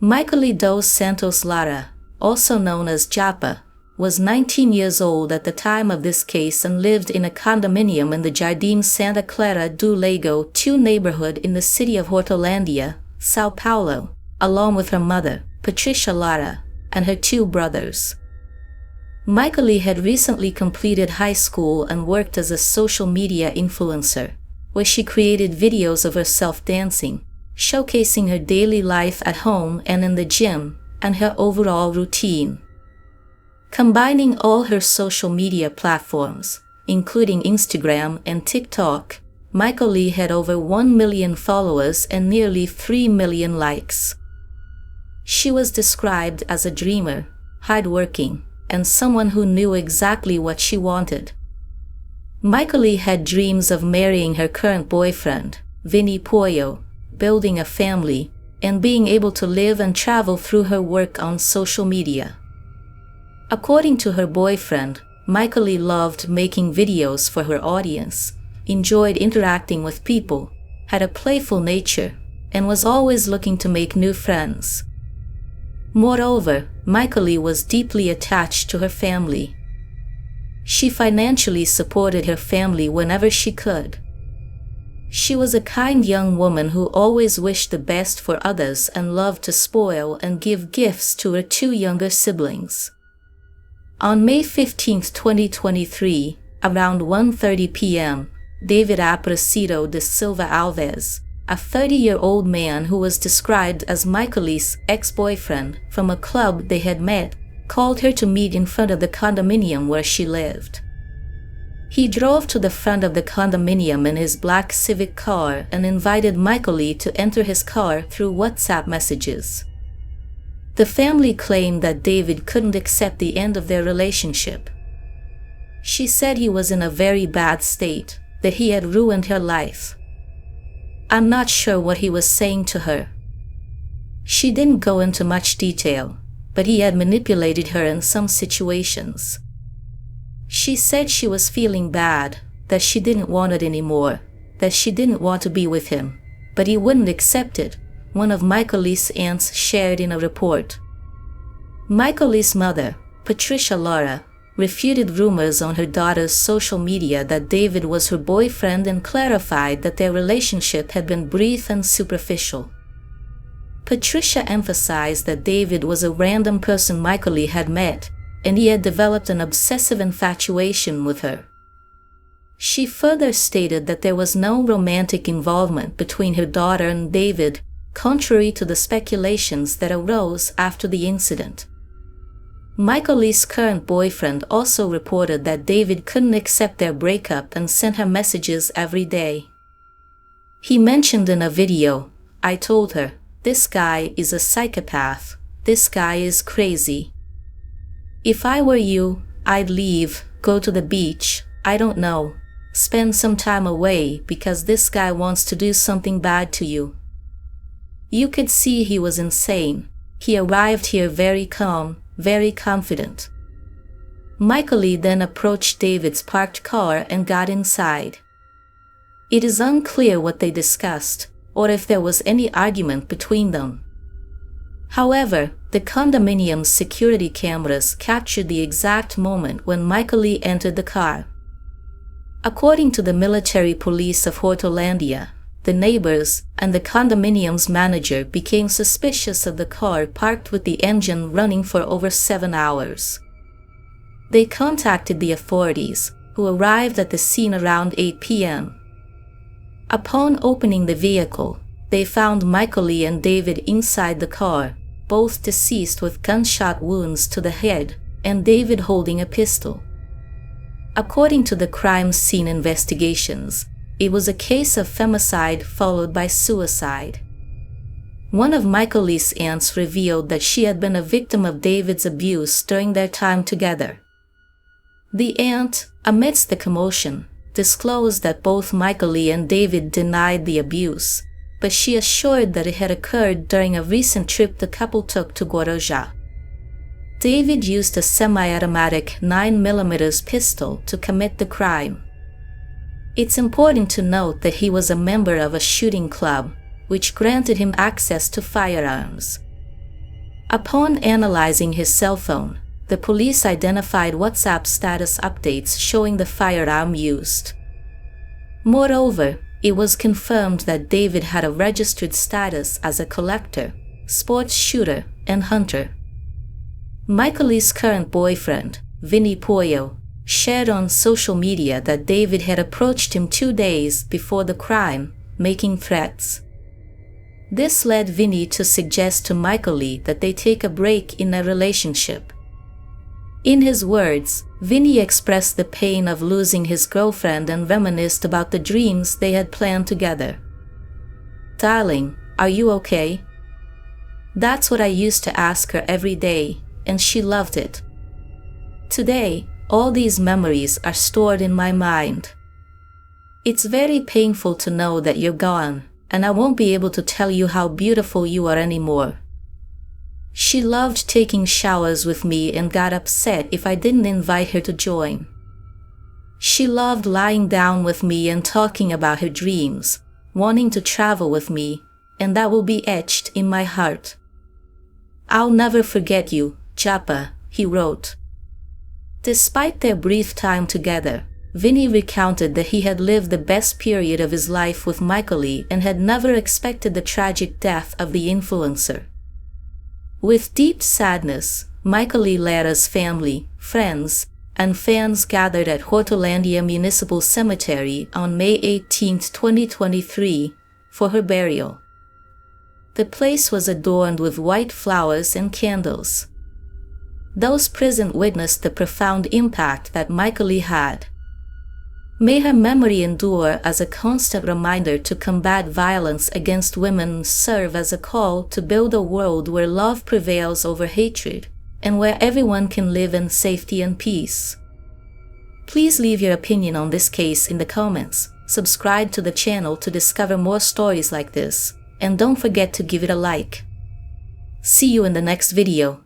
Micaelly dos Santos Lara, also known as Japa, was 19 years old at the time of this case and lived in a condominium in the Jardim Santa Clara do Lago 2 neighborhood in the city of Hortolândia, São Paulo, along with her mother, Micaelly Lara, and her 2 brothers. Micaelly had recently completed high school and worked as a social media influencer, where she created videos of herself dancing, showcasing her daily life at home and in the gym, and her overall routine. Combining all her social media platforms, including Instagram and TikTok, Micaelly had over 1 million followers and nearly 3 million likes. She was described as a dreamer, hardworking, and someone who knew exactly what she wanted. Micaelly had dreams of marrying her current boyfriend, Vini Pollo, building a family, and being able to live and travel through her work on social media. According to her boyfriend, Micaelly loved making videos for her audience, enjoyed interacting with people, had a playful nature, and was always looking to make new friends. Moreover, Micaelly was deeply attached to her family. She financially supported her family whenever she could. She was a kind young woman who always wished the best for others and loved to spoil and give gifts to her 2 younger siblings. On May 15, 2023, around 1:30 p.m., David Aparecido de Silva Alves, a 30-year-old man who was described as Micaelly's ex-boyfriend from a club they had met, called her to meet in front of the condominium where she lived. He drove to the front of the condominium in his black Civic car and invited Micaelly to enter his car through WhatsApp messages. The family claimed that David couldn't accept the end of their relationship. She said he was in a very bad state, that he had ruined her life. I'm not sure what he was saying to her. She didn't go into much detail, but he had manipulated her in some situations. She said she was feeling bad, that she didn't want it anymore, that she didn't want to be with him, but he wouldn't accept it, one of Micaelly's aunts shared in a report. Micaelly's mother, Micaelly Lara, refuted rumors on her daughter's social media that David was her boyfriend and clarified that their relationship had been brief and superficial. Patricia emphasized that David was a random person Micaelly had met, and he had developed an obsessive infatuation with her. She further stated that there was no romantic involvement between her daughter and David, contrary to the speculations that arose after the incident. Micaelly's current boyfriend also reported that David couldn't accept their breakup and sent her messages every day. He mentioned in a video, "I told her, this guy is a psychopath, this guy is crazy. If I were you, I'd leave, go to the beach, I don't know, spend some time away because this guy wants to do something bad to you." You could see he was insane. He arrived here very calm, very confident. Micaelly then approached David's parked car and got inside. It is unclear what they discussed, or if there was any argument between them. However, the condominium's security cameras captured the exact moment when Micaelly entered the car. According to the military police of Hortolândia, the neighbors and the condominium's manager became suspicious of the car parked with the engine running for over 7 hours. They contacted the authorities, who arrived at the scene around 8 p.m. Upon opening the vehicle, they found Micaelly and David inside the car, both deceased with gunshot wounds to the head, and David holding a pistol. According to the crime scene investigations, it was a case of femicide followed by suicide. One of Micaelly's aunts revealed that she had been a victim of David's abuse during their time together. The aunt, amidst the commotion, disclosed that both Micaelly and David denied the abuse, but she assured that it had occurred during a recent trip the couple took to Guarujá. David used a semi-automatic 9mm pistol to commit the crime. It's important to note that he was a member of a shooting club, which granted him access to firearms. Upon analyzing his cell phone, the police identified WhatsApp status updates showing the firearm used. Moreover, it was confirmed that David had a registered status as a collector, sports shooter, and hunter. Micaelly's current boyfriend, Vinny Pollo, shared on social media that David had approached him 2 days before the crime, making threats. This led Vinny to suggest to Micaelly that they take a break in their relationship. In his words, Vinny expressed the pain of losing his girlfriend and reminisced about the dreams they had planned together. "Darling, are you okay?" That's what I used to ask her every day, and she loved it. Today, all these memories are stored in my mind. It's very painful to know that you're gone, and I won't be able to tell you how beautiful you are anymore. She loved taking showers with me and got upset if I didn't invite her to join. She loved lying down with me and talking about her dreams, wanting to travel with me, and that will be etched in my heart. "I'll never forget you, Japa," he wrote. Despite their brief time together, Vinny recounted that he had lived the best period of his life with Micaelly and had never expected the tragic death of the influencer. With deep sadness, Micaelly Lara's family, friends, and fans gathered at Hortolandia Municipal Cemetery on May 18, 2023, for her burial. The place was adorned with white flowers and candles. Those present witnessed the profound impact that Micaelly had. May her memory endure as a constant reminder to combat violence against women and serve as a call to build a world where love prevails over hatred and where everyone can live in safety and peace. Please leave your opinion on this case in the comments, subscribe to the channel to discover more stories like this, and don't forget to give it a like. See you in the next video.